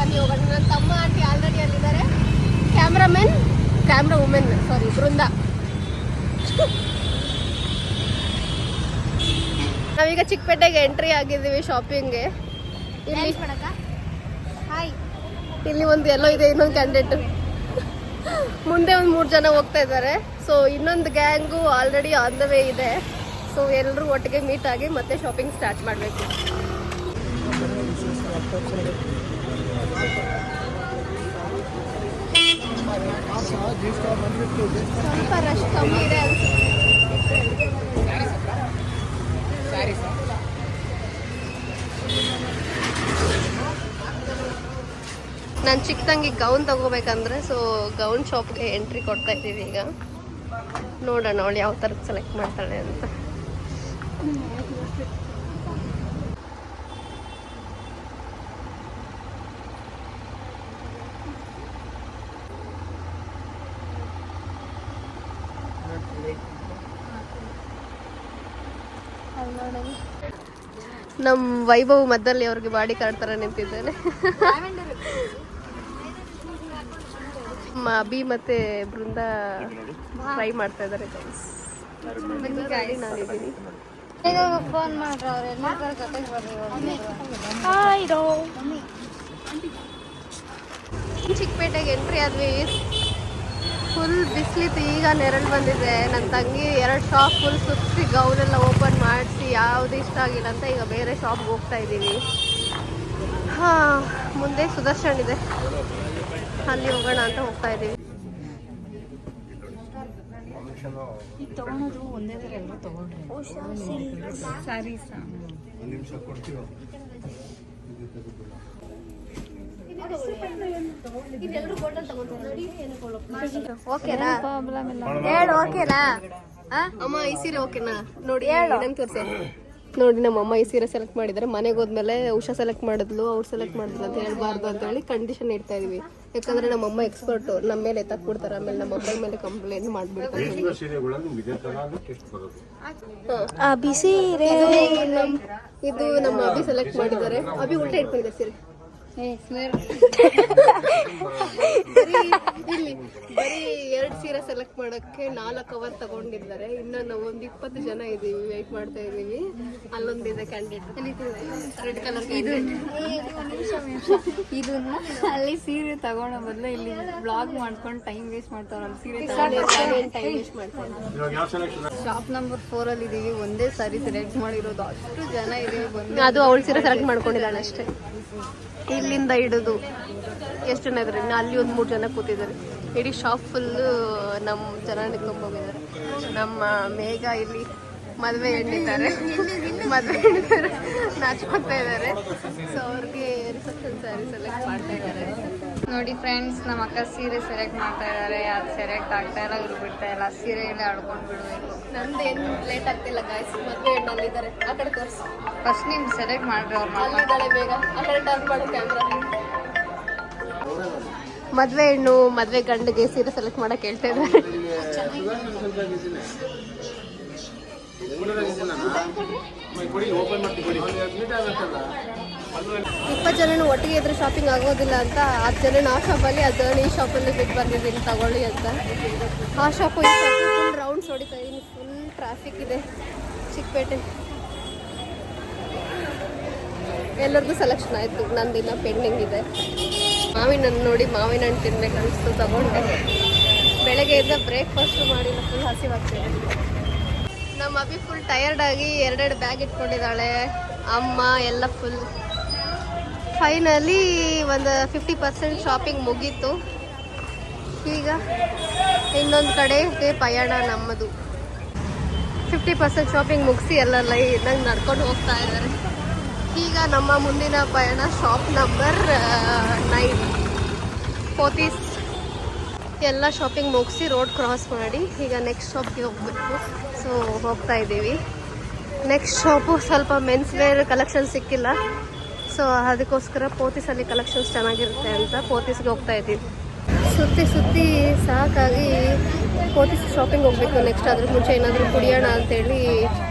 ಬನ್ನಿ ಹೋಗೋಣ. ನನ್ನ ತಮ್ಮ ಆಂಟಿ ಆಲ್ರೆಡಿ ಅಲ್ಲಿದ್ದಾರೆ. Camera women Brinda. ನಾವೀಗ ಚಿಕ್ಕಪೇಟೆಗೆ ಎಂಟ್ರಿ ಆಗಿದ್ದೀವಿ ಶಾಪಿಂಗ್ಗೆ. ಇಲ್ಲಿ ಒಂದು ಎಲ್ಲೋ ಇದೆ, ಇನ್ನೊಂದು ಕ್ಯಾಂಡಿಡೇಟ್ ಮುಂದೆ ಒಂದು 3 ಜನ ಹೋಗ್ತಾ ಇದ್ದಾರೆ. ಸೊ ಇನ್ನೊಂದು gang already on the way ಇದೆ. ಸೊ ಎಲ್ಲರೂ ಒಟ್ಟಿಗೆ ಮೀಟ್ ಆಗಿ ಮತ್ತೆ ಶಾಪಿಂಗ್ ಸ್ಟಾರ್ಟ್ ಮಾಡಬೇಕು. ಸ್ವಲ್ಪ ರಶ್ ಕಮ್ಮಿ ಇದೆ ನಾನು ಚಿಕ್ಕ ತಂಗಿ ಗೌನ್ ತಗೋಬೇಕಂದ್ರೆ ಸೊ ಗೌನ್ ಶಾಪ್ಗೆ ಎಂಟ್ರಿ ಕೊಡ್ತಾ ಇದ್ದೀವಿ. ಈಗ ನೋಡೋಣ ಅವಳು ಯಾವ ಥರದ್ದು ಸೆಲೆಕ್ಟ್ ಮಾಡ್ತಾಳೆ ಅಂತ. ನಮ್ಮ ವೈಭವ್ ಮಧ್ಯದಲ್ಲಿ ಅವ್ರಿಗೆ ಬಾಡಿ ಕಾರ್ಡ್ ಥರ ನಿಂತಿದ್ದಾನೆ. ಅಭಿ ಮತ್ತೆ ಬೃಂದ ಟ್ರೈ ಮಾಡ್ತಾ ಇದ್ದಾರೆ. ನಾನಿದ್ದೀನಿ. ಚಿಕ್ಕಪೇಟೆಗೆ ಎಂಟ್ರಿ ಆದ್ವಿ. ಫುಲ್ ಬಿಸಿಲಿತ್ತು. ಈಗ ನೆರಳು ಬಂದಿದೆ. ನನ್ನ ತಂಗಿ 2 ಶಾಪ್ ಫುಲ್ ಸುತ್ತಿ ಗೌನೆಲ್ಲ ಓಪನ್ ಮಾಡಿಸಿ ಯಾವುದು ಇಷ್ಟ ಆಗಿಲ್ಲ ಅಂತ ಈಗ ಬೇರೆ ಶಾಪ್ಗೆ ಹೋಗ್ತಾ ಇದ್ದೀವಿ. ಮುಂದೆ ಸುದರ್ಶನ್ ಇದೆ, ಅಲ್ಲಿ ಹೋಗೋಣ ಅಂತ ಹೋಗ್ತಾ ಇದ್ದೀವಿ. ಓಕೆನಾ ಹೇಳು? ಓಕೆನಾ ಅಮ್ಮ? ಈ ಸೀರೆ ಓಕೆನಾ? ನೋಡಿ ನಂಗೆ ತೋರಿಸಿ. ನೋಡಿ ನಮ್ಮಮ್ಮ ಈ ಸೀರೆ ಸೆಲೆಕ್ಟ್ ಮಾಡಿದ್ದಾರೆ. ಮನೆಗೆ ಹೋದ್ಮೇಲೆ ಉಷಾ ಸೆಲೆಕ್ಟ್ ಮಾಡಿದ್ಲು, ಅವ್ರು ಸೆಲೆಕ್ಟ್ ಮಾಡಿದ್ಲು ಅಂತ ಹೇಳ್ಬಾರ್ದು ಅಂತ ಹೇಳಿ ಕಂಡೀಷನ್ ಇಡ್ತಾ ಇದೀವಿ. ಯಾಕಂದ್ರೆ ನಮ್ಮಮ್ಮ ಎಕ್ಸ್ಪರ್ಟ್, ನಮ್ಮ ಮೇಲೆ ಎತ್ತಾಕ್ಬಿಡ್ತಾರೆ. ಆಮೇಲೆ ನಮ್ಮ ಅಪ್ಪನ ಮೇಲೆ ಕಂಪ್ಲೇಂಟ್ ಮಾಡ್ಬಿಡ್ತಾರೆ. ಇದು ನಮ್ಮ ಅಭಿ ಸೆಲೆಕ್ಟ್ ಮಾಡಿದ್ದಾರೆ. ಅಭಿ ಉಲ್ಟಾ ಇಟ್ಕೊಂಡಿದ್ದಾರೆ ಸೀರೆ. ಇಲ್ಲಿ ಬರೀ 2 ಸೀರೆ ಸೆಲೆಕ್ಟ್ ಮಾಡಕ್ಕೆ 4 ಕವರ್ ತಗೊಂಡಿದ್ದಾರೆ. ಇನ್ನು ನಾವು ಒಂದು 20 ಜನ ಇದೀವಿ, ವೇಟ್ ಮಾಡ್ತಾ ಇದೀವಿ. ಅಲ್ಲೊಂದಿದೆ ಕ್ಯಾಂಡಿಡೇಟ್ ರೆಡ್ ಕಲರ್. ಇದನ್ನ ಅಲ್ಲಿ ಸೀರೆ ತಗೊಳ್ಳೋ ಬದಲು ಇಲ್ಲಿ ಬ್ಲಾಗ್ ಮಾಡ್ಕೊಂಡು ಟೈಮ್ ವೇಸ್ಟ್ ಮಾಡ್ತಾರಲ್ಲ. ಸೀರೆ ಟೈಮ್ ವೇಸ್ಟ್ ಮಾಡ್ತಾರೆ. ಶಾಪ್ ನಂಬರ್ 4 ಅಲ್ಲಿ ಇದೀವಿ. ಒಂದೇ ಸಾರಿ ಸೆಲೆಕ್ಟ್ ಮಾಡಿರೋದು. ಅಷ್ಟು ಜನ ಇದೀವಿ. ಅದು ಅವಳು ಸೀರೆ ಸೆಲೆಕ್ಟ್ ಮಾಡ್ಕೊಂಡಿದ್ದಾಳೆ ಅಷ್ಟೇ. ಇಲ್ಲಿಂದ ಹಿಡಿದು ಎಷ್ಟು ಜನ ಇದ್ದಾರೆ? ಇನ್ನು ಅಲ್ಲಿ ಒಂದು 3 ಜನ ಕೂತಿದ್ದಾರೆ. ಇಡೀ ಶಾಪ್ ಫುಲ್ಲು ನಮ್ಮ ಜನ ನಿಂತ್ಕೊಂಡ್ಬೋಗಿದ್ದಾರೆ. ನಮ್ಮ ಮೇಘ ಇಲ್ಲಿ ಮದುವೆ ಹೆಣ್ಣಿದ್ದಾರೆ, ನಾಚ್ಕೊತಾ ಇದ್ದಾರೆ. ಸೊ ಅವ್ರಿಗೆ ರಿಸೆಪ್ಷನ್ ಸ್ಯಾರಿ ಸೆಲೆಕ್ಟ್ ಮಾಡ್ತಾ ಇದ್ದಾರೆ. ನೋಡಿ ಫ್ರೆಂಡ್ಸ್, ನಮ್ಮ ಅಕ್ಕ ಸೀರೆ ಸೆಲೆಕ್ಟ್ ಮಾಡ್ತಾ ಇದ್ದಾರೆ. ಅದು ಸೆಲೆಕ್ಟ್ ಆಗ್ತಾ ಇಲ್ಲ, ಇವ್ರು ಬಿಡ್ತಾ ಇಲ್ಲ. ಸೀರೆಯಲ್ಲೇ ಆಡ್ಕೊಂಡು ಬಿಡಬೇಕು. ನಂದು ಏನು ಲೇಟ್ ಆಗ್ತಿಲ್ಲ ಗಾಯ್ಸ್. ಮದುವೆ ಹೆಣ್ಣಲ್ಲಿದ್ದಾರೆ. ಆ ಕಡೆ ತೋರಿಸಿ. ಫಸ್ಟ್ ನಿಮ್ಗೆ ಸೆಲೆಕ್ಟ್ ಮಾಡ್ರಿ. ಅವ್ರು ಅಲ್ಲಿದ್ದಾಳೆ ಬೇಗ. ಆ ಕಡೆ ಟರ್ನ್ ಮಾಡು ಕ್ಯಾಮ್ರಾ. ಮದುವೆ ಹೆಣ್ಣು ಮದುವೆ ಗಂಡಿಗೆ ಸೀರೆ ಸೆಲೆಕ್ಟ್ ಮಾಡಕ್ಕೆ ಹೇಳ್ತಾ ಇದ್ದಾರೆ. 20 ಜನನು ಒಟ್ಟಿಗೆ ಇದ್ರೆ ಶಾಪಿಂಗ್ ಆಗೋದಿಲ್ಲ ಅಂತ 10 ಜನ ಆ ಶಾಪಲ್ಲಿ 10 ಜನ ಈ ಶಾಪಲ್ಲಿ ಬಿಟ್ಟು ಬಂದಿದ್ದೀನಿ ತಗೊಳ್ಳಿ ಅಂತ. ಆ ಶಾಪು ಈ ಶಾಪು ಫುಲ್ ರೌಂಡ್ಸ್ ಹೊಡಿತಾ ಇದ್ದೀನಿ. ಫುಲ್ ಟ್ರಾಫಿಕ್ ಇದೆ ಚಿಕ್ಕಪೇಟೆ. ಎಲ್ಲರಿಗೂ ಸೆಲೆಕ್ಷನ್ ಆಯಿತು, ನಂದಿನ ಪೆಂಡಿಂಗ್ ಇದೆ. ಮಾವಿನ ಹಣ್ಣು ನೋಡಿ, ಮಾವಿನ ಹಣ್ಣು ತಿನ್ಬೇಕು ಅನಿಸ್ತು, ತಗೊಂಡೆ. ಬೆಳಗ್ಗೆಯಿಂದ ಬ್ರೇಕ್ಫಾಸ್ಟು ಮಾಡಿಲ್ಲ, ಫುಲ್ ಹಸಿವಾಗ್ತಿದೆ. ನಮ್ಮ ಅಭಿ ಫುಲ್ ಟಯರ್ಡ್ ಆಗಿ 2 ಬ್ಯಾಗ್ ಇಟ್ಕೊಂಡಿದ್ದಾಳೆ. ಅಮ್ಮ ಎಲ್ಲ ಫುಲ್. ಫೈನಲಿ ಒಂದು 50% ಶಾಪಿಂಗ್ ಮುಗೀತು. ಈಗ ಇನ್ನೊಂದು ಕಡೆಗೆ ಪಯಣ ನಮ್ಮದು. 50% ಶಾಪಿಂಗ್ ಮುಗಿಸಿ ಎಲ್ಲ ಲೈನಾಗಿ ನಡ್ಕೊಂಡು ಹೋಗ್ತಾ ಇದ್ದಾರೆ. ಈಗ ನಮ್ಮ ಮುಂದಿನ ಪಯಣ ಶಾಪ್ ನಂಬರ್ 9 ಪೋತೀಸ್. ಎಲ್ಲ ಶಾಪಿಂಗ್ ಮುಗಿಸಿ ರೋಡ್ ಕ್ರಾಸ್ ಮಾಡಿ ಈಗ ನೆಕ್ಸ್ಟ್ ಶಾಪ್ಗೆ ಹೋಗ್ಬೇಕು. ಸೊ ಹೋಗ್ತಾ ಇದ್ದೀವಿ. ನೆಕ್ಸ್ಟ್ ಶಾಪು ಸ್ವಲ್ಪ ಮೆನ್ಸ್ ವೇರ್ ಕಲೆಕ್ಷನ್ ಸಿಕ್ಕಿಲ್ಲ. ಸೊ ಅದಕ್ಕೋಸ್ಕರ ಪೋತೀಸಲ್ಲಿ ಕಲೆಕ್ಷನ್ಸ್ ಚೆನ್ನಾಗಿರುತ್ತೆ ಅಂತ ಪೋತೀಸ್ಗೆ ಹೋಗ್ತಾ ಇದ್ದೀವಿ. ಸುತ್ತಿ ಸಾಕಾಗಿ ಪೋತೀಸ್ ಶಾಪಿಂಗ್ ಹೋಗಬೇಕು ನೆಕ್ಸ್ಟ್. ಅದ್ರ ಮುಂಚೆ ಏನಾದರೂ ಕುಡಿಯೋಣ ಅಂತೇಳಿ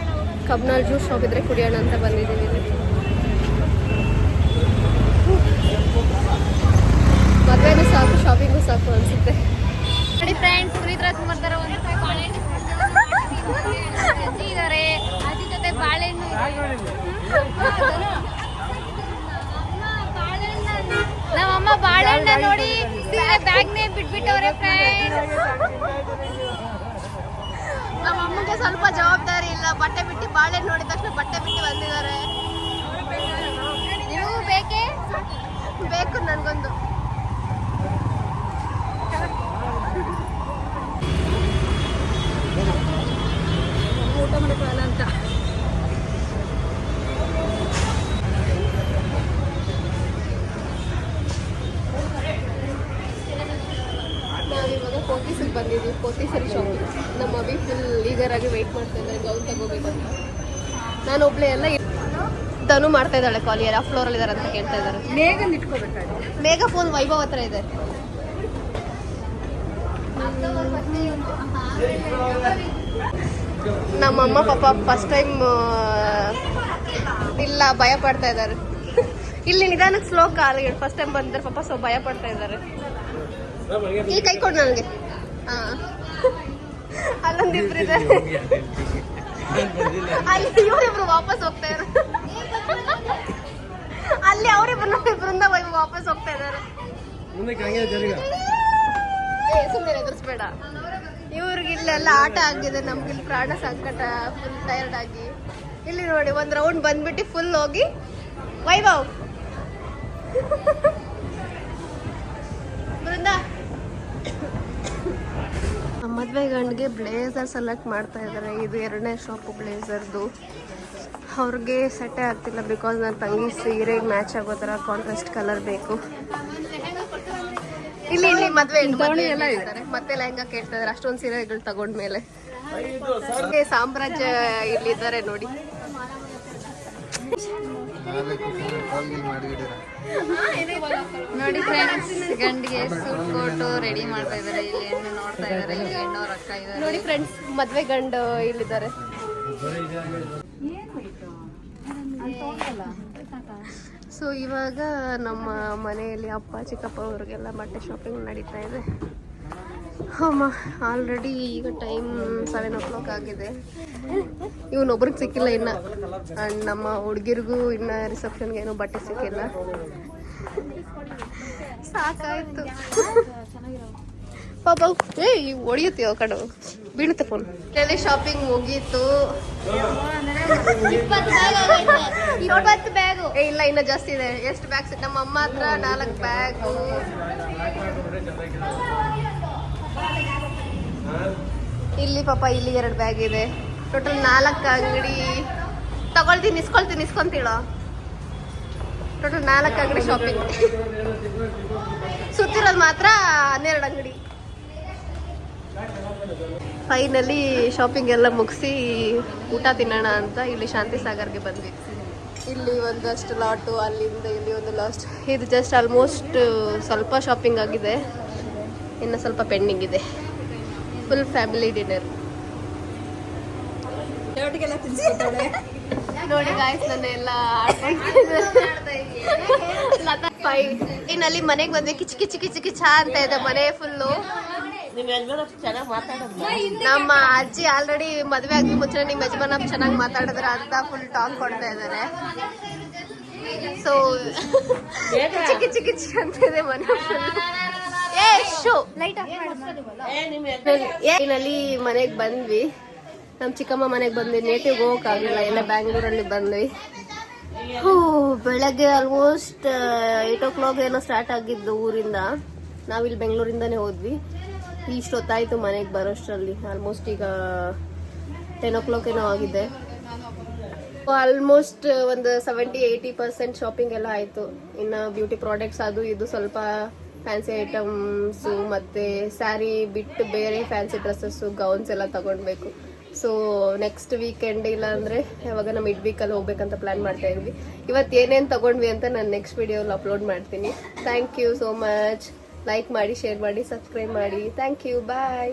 ಕಬ್ನಾಳ್ ಜ್ಯೂಸ್ ಶಾಪ್ ಇದ್ದರೆ ಕುಡಿಯೋಣ ಅಂತ ಬಂದಿದ್ದೀವಿ. ಸಾಕು ಅನ್ಸುತ್ತೆ. ನೋಡಿ ಫ್ರೆಂಡ್ಸ್, ಪುನೀತ್ ರಾಜ್ಕುಮಾರ್ ತರ ಒಂದು ಬಾಳೆಹಣ್ಣು ಅಜ್ಜಿ ಇದ್ದಾರೆ, ಅಜ್ಜಿ ಜೊತೆ ಬಾಳೆಹಣ್ಣು ನಮ್ಮಮ್ಮ ಬಾಳೆಹಣ್ಣ ನೋಡಿ ಸೀರೆ ಬ್ಯಾಗ್ನೇ ಬಿಟ್ಬಿಟ್ಟವ್ರೆ ಫ್ರೆಂಡ್ಸ್. ನಮ್ಮ ಅಮ್ಮಗೆ ಸ್ವಲ್ಪ ಜವಾಬ್ದಾರಿ ಇಲ್ಲ, ಬಟ್ಟೆ ಬಿಟ್ಟು ಬಾಳೆಹಣ್ಣು ನೋಡಿದ ತಕ್ಷಣ ಬಟ್ಟೆ ಬಿಟ್ಟು ಬಂದಿದ್ದಾರೆ. ನೀವು ಬೇಕೇ ಬೇಕು ನನಗೊಂದು. ಊಟ ಮಾಡೋಣ ಅಂತ ನಾವಿವಾಗ ಪೋತೀಸಿಗೆ ಬಂದಿದ್ವಿ. ಪೋತೀಸಲ್ಲಿ ಶಾಪಿಂಗ್. ನಮ್ಮ ಅಭಿ ಫುಲ್ ಈಗರಾಗಿ ವೆಯ್ಟ್ ಮಾಡ್ತಾ ಇದ್ದಾರೆ ಗೌನ್ ತಗೋಬೇಕಂತ. ನಾನು ಒಬ್ಳೆ ಎಲ್ಲ ಧನು ಮಾಡ್ತಾ ಇದ್ದಾಳೆ ಕಾಲಿಯರ್. ಆ ಫ್ಲೋರಲ್ಲಿ ಇದ್ದಾರೆ ಅಂತ ಕೇಳ್ತಾ ಇದ್ದಾರೆ. ಮೇಘ ಫೋನ್ ವೈಭವ್ ಹತ್ರ ಇದೆ. ನಮ್ಮಮ್ಮ ಪಾಪ ಫಸ್ಟ್ ಟೈಮ್ ಇಲ್ಲ ಭಯ ಪಡ್ತಾ ಇದ್ದಾರೆ. ಇಲ್ಲಿ ನಿಧಾನಕ್ಕೆ ಸ್ಲೋ ಕಾಲ್ ಫಸ್ಟ್ ಟೈಮ್ ಬಂದಿದ್ದಾರೆ ಪಾಪ, ಸೊ ಭಯ ಪಡ್ತಾ ಇದ್ದಾರೆ. ಇಲ್ಲಿ ಕೈ ಕೊಡು ನನಗೆ. ಹಾ, ಅಲ್ಲೊಂದಿಬ್ರು ಇದ್ದಾರೆ. ಅಲ್ಲಿ ಇವರಿಬ್ರು ವಾಪಸ್ ಹೋಗ್ತಾ ಇದ್ದಾರೆ. ಅಲ್ಲಿ ಅವರಿಬ್ರಿಂದ ವಾಪಸ್ ಹೋಗ್ತಾ ಇದ್ದಾರೆ. ಸುಮ್ಮನೆ ಎದುರಿಸ್ಬೇಡ. ಇವ್ರಿಗೆ ಇಲ್ಲೆಲ್ಲ ಆಟ ಆಗಿದೆ, ನಮ್ಗೆ ಇಲ್ಲಿ ಪ್ರಾಣ ಸಂಕಟ. ಫುಲ್ ಟಯರ್ಡ್ ಆಗಿ ಇಲ್ಲಿ ನೋಡಿ ಒಂದ್ ರೌಂಡ್ ಬಂದ್ಬಿಟ್ಟು ಫುಲ್ ಹೋಗಿ ವೈಭವ್ ಬೃಂದ ಮದ್ವೆ ಗಂಡಿಗೆ ಬ್ಲೇಸರ್ ಸೆಲೆಕ್ಟ್ ಮಾಡ್ತಾ ಇದ್ದಾರೆ. ಇದು 2ನೇ ಶಾಪು ಬ್ಲೇಸರ್ದು. ಅವ್ರಿಗೆ ಸೆಟ್ಟೇ ಆಗ್ತಿಲ್ಲ, ಬಿಕಾಸ್ ನನ್ನ ತಂಗಿ ಸೀರೆಗೆ ಮ್ಯಾಚ್ ಆಗೋ ಥರ ಕಾಂಟ್ರಾಸ್ಟ್ ಕಲರ್ ಬೇಕು. ಇಲ್ಲಿ ಮದ್ವೆ ಎಲ್ಲ ಇದ್ದಾರೆ. ಮತ್ತೆ ಲೆಹಂಗಾ ಕೇಳ್ತಾ ಇದ್ದಾರೆ ಅಷ್ಟೊಂದು ಸೀರೆಗಳು ತಗೊಂಡ್ಮೇಲೆ. ಸಾಮ್ರಾಜ್ಯ ಇಲ್ಲಿದ್ದಾರೆ ನೋಡಿ. ನೋಡಿ ಫ್ರೆಂಡ್ಸ್, ಗಂಡಿಗೆ ಸೂಟ್ ಕೋಟು ರೆಡಿ ಮಾಡ್ತಾ ಇದ್ದಾರೆ. ಇಲ್ಲಿ ಹೆಣ್ಣು ನೋಡ್ತಾ ಇದ್ದಾರೆ, ಇಲ್ಲಿ ಹೆಣ್ಣವ್ರ ಅಕ್ಕ ಇದ್ದಾರೆ. ನೋಡಿ ಫ್ರೆಂಡ್ಸ್, ಮದ್ವೆ ಗಂಡು ಇಲ್ಲಿದ್ದಾರೆ. ಸೊ ಇವಾಗ ನಮ್ಮ ಮನೆಯಲ್ಲಿ ಅಪ್ಪ ಚಿಕ್ಕಪ್ಪ ಅವ್ರಿಗೆಲ್ಲ ಬಟ್ಟೆ ಶಾಪಿಂಗ್ ನಡೀತಾ ಇದೆ. ಅಮ್ಮ ಆಲ್ರೆಡಿ ಈಗ ಟೈಮ್ 7 o'clock ಆಗಿದೆ. ಇವನೊಬ್ರಿಗೆ ಸಿಕ್ಕಿಲ್ಲ ಇನ್ನು. ಆ್ಯಂಡ್ ನಮ್ಮ ಹುಡುಗಿರಿಗೂ ಇನ್ನು ರಿಸೆಪ್ಷನ್ಗೆ ಏನೂ ಬಟ್ಟೆ ಸಿಕ್ಕಿಲ್ಲ. ಸಾಕಾಯ್ತು ಪಾಪ. ಹೊಡಿಯುತ್ತೀವ ಕಡೆ ಬೀಳುತ್ತೆ ಫೋನ್. ಇಲ್ಲಿ ಶಾಪಿಂಗ್ ಮುಗೀತು. 20 ಬ್ಯಾಗು. ಇಲ್ಲ ಇನ್ನ ಜಾಸ್ತಿ ಇದೆ. ಎಷ್ಟು ಬ್ಯಾಗ್ಸ್? ನಮ್ಮ ಅಮ್ಮ ಹತ್ರ 4 ಬ್ಯಾಗು. ಇಲ್ಲಿ ಪಾಪ ಇಲ್ಲಿ 2 ಬ್ಯಾಗ್ ಇದೆ. ಟೋಟಲ್ 4 ಅಂಗಡಿ ತಗೊಳ್ತೀನಿ. ಇಸ್ಕೊಂತೀಳ. ಟೋಟಲ್ 4 ಅಂಗಡಿ ಶಾಪಿಂಗ್. ಸುತ್ತಿರೋದು ಮಾತ್ರ 12 ಅಂಗಡಿ. ಫೈನಲಿ ಶಾಪಿಂಗ್ ಎಲ್ಲ ಮುಗಿಸಿ ಊಟ ತಿನ್ನೋಣ ಅಂತ ಇಲ್ಲಿ ಶಾಂತಿ ಸಾಗರ್ಗೆ ಬಂದ್ವಿ. ಇಲ್ಲಿ ಒಂದಷ್ಟು ಲಾಟು, ಅಲ್ಲಿಂದ ಇಲ್ಲಿ ಒಂದು ಲಾಸ್ಟ್. ಇದು ಜಸ್ಟ್ ಆಲ್ಮೋಸ್ಟ್ ಸ್ವಲ್ಪ ಶಾಪಿಂಗ್ ಆಗಿದೆ, ಇನ್ನು ಸ್ವಲ್ಪ ಪೆಂಡಿಂಗ್ ಇದೆ. Full family dinner. ನೋಡಿ ಗಾಯ್ಸ್, ನನ್ನ ಎಲ್ಲ ಇನ್ನಲ್ಲಿ ಮನೆಗೆ ಬಂದ್ವಿ. ಕಿಚ್ ಕಿಚ್ ಕಿಚ್ ಕಿಚ್ ಅಂತ ಇದೆ ಮನೆ ಫುಲ್ಲು. ನಮ್ಮ ಅಜ್ಜಿ ಆಲ್ರೆಡಿ ಮದ್ವೆ ಆಗಿ ಮುಂಚೆ ನಿಮ್ಮ ಯಜಮಾನ ಚೆನ್ನಾಗಿ ಮಾತಾಡಿದ್ರೆ ಅಂತ ಫುಲ್ ಟಾಕ್ ಕೊಡ್ತಾ ಇದ್ದಾರೆ. ಸೊ ಕಿಚ್ ಕಿಚ್ ಅಂತ ಇದೆ ಮನೆ ಫುಲ್. ನಲ್ಲಿ ಮನೆಗೆ ಬಂದ್ವಿ. ನಮ್ಮ ಚಿಕ್ಕಮ್ಮ ಮನೆಗೆ ಬಂದ್ವಿ. ನೇಟಿವ್ಗೆ ಹೋಗೋಕ್ಕಾಗಿಲ್ಲ, ಎಲ್ಲ ಬ್ಯಾಂಗ್ಳೂರಲ್ಲಿ ಬಂದ್ವಿ. ಬೆಳಗ್ಗೆ ಆಲ್ಮೋಸ್ಟ್ 8 o'clock ಏನೋ ಸ್ಟಾರ್ಟ್ ಆಗಿದ್ದು ಊರಿಂದ. ನಾವಿಲ್ಲಿ ಬೆಂಗಳೂರಿಂದನೇ ಹೋದ್ವಿ. ಇಷ್ಟೊತ್ತಾಯಿತು ಮನೆಗೆ ಬರೋಷ್ಟರಲ್ಲಿ. ಆಲ್ಮೋಸ್ಟ್ ಈಗ 10 o'clock ಏನೋ ಆಗಿದೆ. ಆಲ್ಮೋಸ್ಟ್ ಒಂದು 70-80% ಶಾಪಿಂಗ್ ಎಲ್ಲ ಆಯಿತು. ಇನ್ನು ಬ್ಯೂಟಿ ಪ್ರಾಡಕ್ಟ್ಸ್ ಅದು ಇದು ಸ್ವಲ್ಪ ಫ್ಯಾನ್ಸಿ ಐಟಮ್ಸು ಮತ್ತು ಸ್ಯಾರಿ ಬಿಟ್ಟು ಬೇರೆ ಫ್ಯಾನ್ಸಿ ಡ್ರೆಸ್ಸಸ್ಸು, ಗೌನ್ಸ್ ಎಲ್ಲ ತಗೊಳ್ಬೇಕು. ಸೊ ನೆಕ್ಸ್ಟ್ ವೀಕೆಂಡ್ ಇಲ್ಲ ಅಂದರೆ ಯಾವಾಗ ನಮ್ಮ ಮಿಡ್ ವೀಕಲ್ಲಿ ಹೋಗ್ಬೇಕಂತ ಪ್ಲ್ಯಾನ್ ಮಾಡ್ತಾ ಇದ್ವಿ. ಇವತ್ತು ಏನೇನು ತಗೊಂಡ್ವಿ ಅಂತ ನಾನು ನೆಕ್ಸ್ಟ್ ವಿಡಿಯೋಲಿ ಅಪ್ಲೋಡ್ ಮಾಡ್ತೀನಿ. Thank you so much. Like ಮಾಡಿ, ಶೇರ್ ಮಾಡಿ, ಸಬ್ಸ್ಕ್ರೈಬ್ ಮಾಡಿ. Thank you. ಬಾಯ್.